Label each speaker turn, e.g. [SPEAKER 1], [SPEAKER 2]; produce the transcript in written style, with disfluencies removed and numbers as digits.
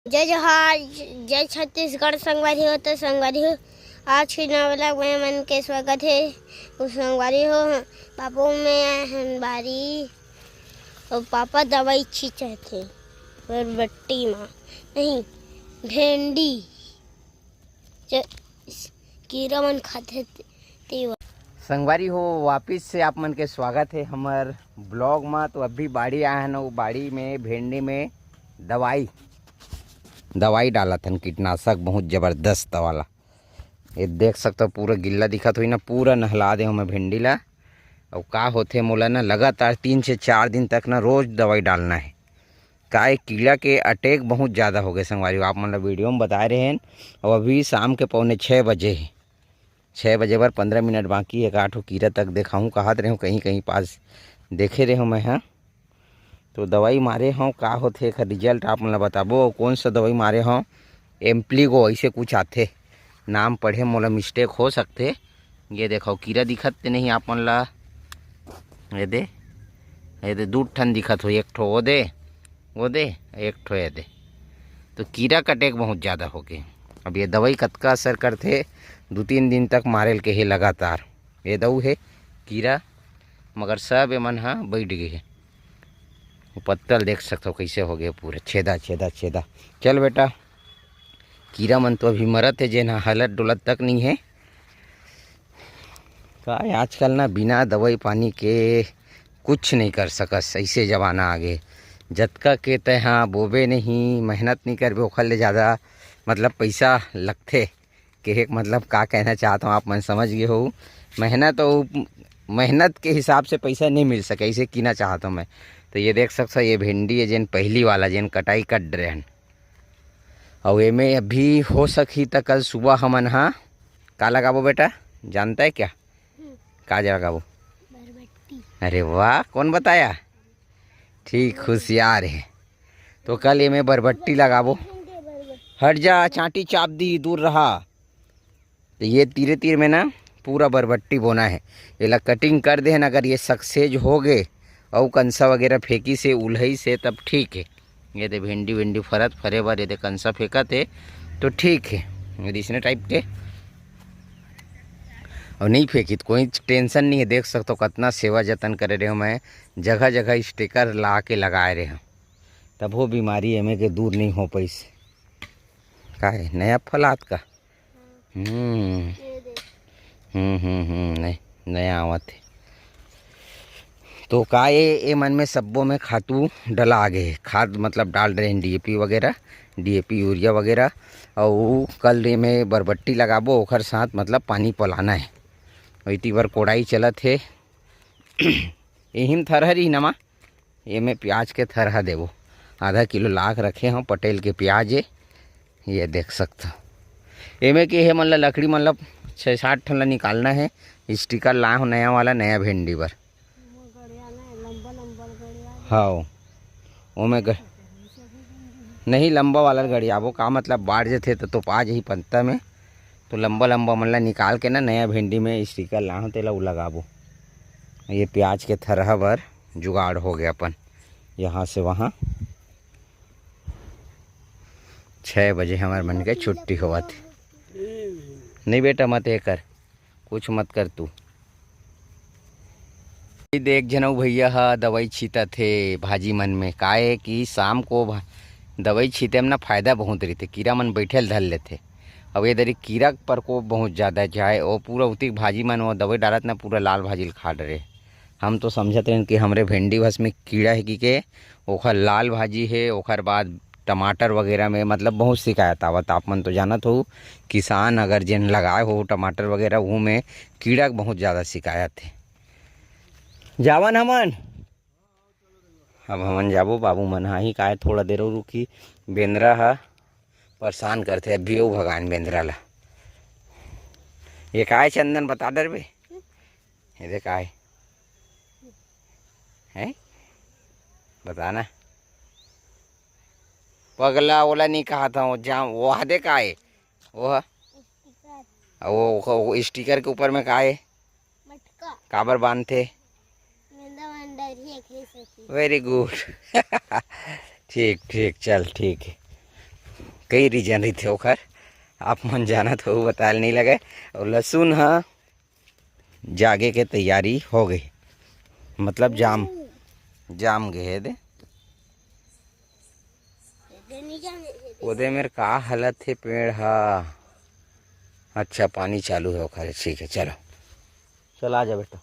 [SPEAKER 1] जय जोहार, जय छत्तीसगढ़। संगवारी हो तो संगवारी हो, आज की नवला में मन के स्वागत है। उस संगवारी हो पापा में हनबारी और पापा दवाई छींचे थे बरबट्टी माँ नहीं भेंडी कीड़ा मन खाते ते।
[SPEAKER 2] संगवारी हो वापिस से आप मन के स्वागत है हमार ब्लॉग में। तो अभी बाड़ी आया है ना, वो बाड़ी में भेंडी में दवाई डाला था, कीटनाशक बहुत ज़बरदस्त वाला। ये देख सकते हो पूरा गिल्ला दिखत हुई ना, पूरा नहला दे मैं भिंडी ला। और का होते मोला ना लगातार 3 से 4 दिन तक ना रोज़ दवाई डालना है। का कीड़ा के अटैक बहुत ज़्यादा हो गए संगवारी, आप मतलब वीडियो में बता रहे हैं। और अभी शाम के 5:45 बजे है, 6 बजे पर 15 मिनट बाकी है। 8 कीड़ा तक देखा हूँ, कहत रहे हूँ कहीं कहीं पास देखे रहे हूँ मैं। हाँ तो दवाई मारे हूँ, का होते एक रिजल्ट आप मतलब बताबो। कौन सा दवाई मारे हूँ, एम्प्लीगो ऐसे कुछ आते, नाम पढ़े मोला मिस्टेक हो सकते। ये देखो कीड़ा दिखत नहीं आप मन ला, ये दे 2 ठन दिखत हो, एक ठो वो दे एक ठो ये दे। तो कीड़ा का अटैक बहुत ज़्यादा हो गए। अब ये दवाई कतका असर करते, 2-3 दिन तक मारेल के है लगातार। ये दऊ है कीड़ा, मगर सब मन हाँ बैठ गए। पत्तल देख सकते हो कैसे हो गए, पूरे छेदा छेदा छेदा। चल बेटा, कीड़ा मन तो अभी मरत है, जेना हलत डुलत तक नहीं है। का आजकल ना बिना दवाई पानी के कुछ नहीं कर सकस, ऐसे जमाना आ गए। जतका के तहाँ बोबे नहीं, मेहनत नहीं करबे ओखर ले ज़्यादा मतलब पैसा लगते के एक मतलब का कहना चाहता हूँ, आप मन समझ गए हो। मेहनत के हिसाब से पैसा नहीं मिल सके, ऐसे कीना चाहता हूँ मैं। तो ये देख सकते हो, ये भिंडी है जेन पहली वाला जेन कटाई कट रहे हैं। और ये में अभी हो सकी तो कल सुबह हमन हाँ का लगाबो बेटा, जानता है क्या? का लगाबो? अरे वाह, कौन बताया? ठीक होशियार है। तो कल ये में बरबट्टी लगाबो। हट जा, चाटी चाप दी, दूर रहा। तो ये तीरे तीर में ना पूरा बरबट्टी बोना है। ये ला कटिंग कर दे, अगर ये सक्सेज हो गए और कंसा वगैरह फेंकी से उलही से तब ठीक है। ये दे भिंडी फरत फरे बार, ये दे कंसा फेंका थे तो ठीक है। इसने टाइप के और नहीं फेंकी तो कोई टेंशन नहीं है। देख सकते हो कितना सेवा जतन करे रहे हो मैं, जगह जगह स्टिकर ला के लगाए रहे हूँ, तब वो बीमारी एमे के दूर नहीं हो पाई। का है नया फल हाथ का? नहीं नया आवत है। तो का ये मन में सब्बों में खातू डला आगे, खाद मतलब डाल रहे हैं डीएपी वगैरह, डीएपी यूरिया वगैरह। और कल में बरबट्टी लगाबो, ओखर साथ मतलब पानी पलाना है। और इतनी बार कोड़ाई चलत है। यही थरहर ही नमा, ये में प्याज के थरहा देवो, आधा किलो लाख रखे हूँ पटेल के प्याज है। ये देख सकते हो एमे के है मतलब लकड़ी मतलब 6-7 ठन निकालना है। स्टिकर ला हो नया वाला, नया भिंडी पर। हाँ वो में नहीं लंबा वाला गड़ियाबो, का मतलब बाढ़ जथे तो पा ही पत्ता में। तो लंबा लंबा मतलब निकाल के ना नया भिंडी में स्टिकर ला हो तेला वो लगाबो। ये प्याज के थरहा पर जुगाड़ हो गया अपन, यहाँ से वहाँ। 6 बजे हमारे मन के छुट्टी हुआ थी। नहीं बेटा मत ये कर, कुछ मत कर तू। देख जनऊ भैया हा दवाई छीता थे भाजी मन में। का है कि शाम को दवाई छीते में ना फायदा बहुत रहते, कीड़ा मन बैठे धर लेते। अब ये दरी कीड़ा प्रकोप बहुत ज़्यादा चाहे वो पूरा उती भाजी मन वो दवाई डालत ना पूरा लाल भाजी खा रहे। हम तो समझते हैं कि हमरे भिंडी भस में कीड़ा है कि ओखर लाल भाजी है। ओखर बाद टमाटर वगैरह में मतलब बहुत शिकायत आवत। आप मन तो जानत हो, किसान अगर जिन लगाए हो टमाटर वगैरह वो में कीड़ा बहुत ज़्यादा शिकायत है। जावन हमन अब हमन जाबो, बाबू मन हाँ ही का थोड़ा देर और रुकी। बेंद्रा हा परेशान करते, अभी वो भगान बेंद्रा ला। ये का है चंदन बता डर बे, ये देख का है बताना। पगला ओला नहीं कहा था वो, जहाँ वो हदे का है वो स्टिकर के ऊपर में का है, काबर बांधते। Very good. ठीक ठीक चल ठीक है। कई रीजन रही थे ओखर, आप मन जाना तो वो बताल नहीं लगे। और लहसुन हाँ जागे के तैयारी हो गई, मतलब जाम गए दे ओदे मेरे का हालत है पेड़ हा। अच्छा पानी चालू है ओखर, ठीक है चलो चल आ जा बेटा।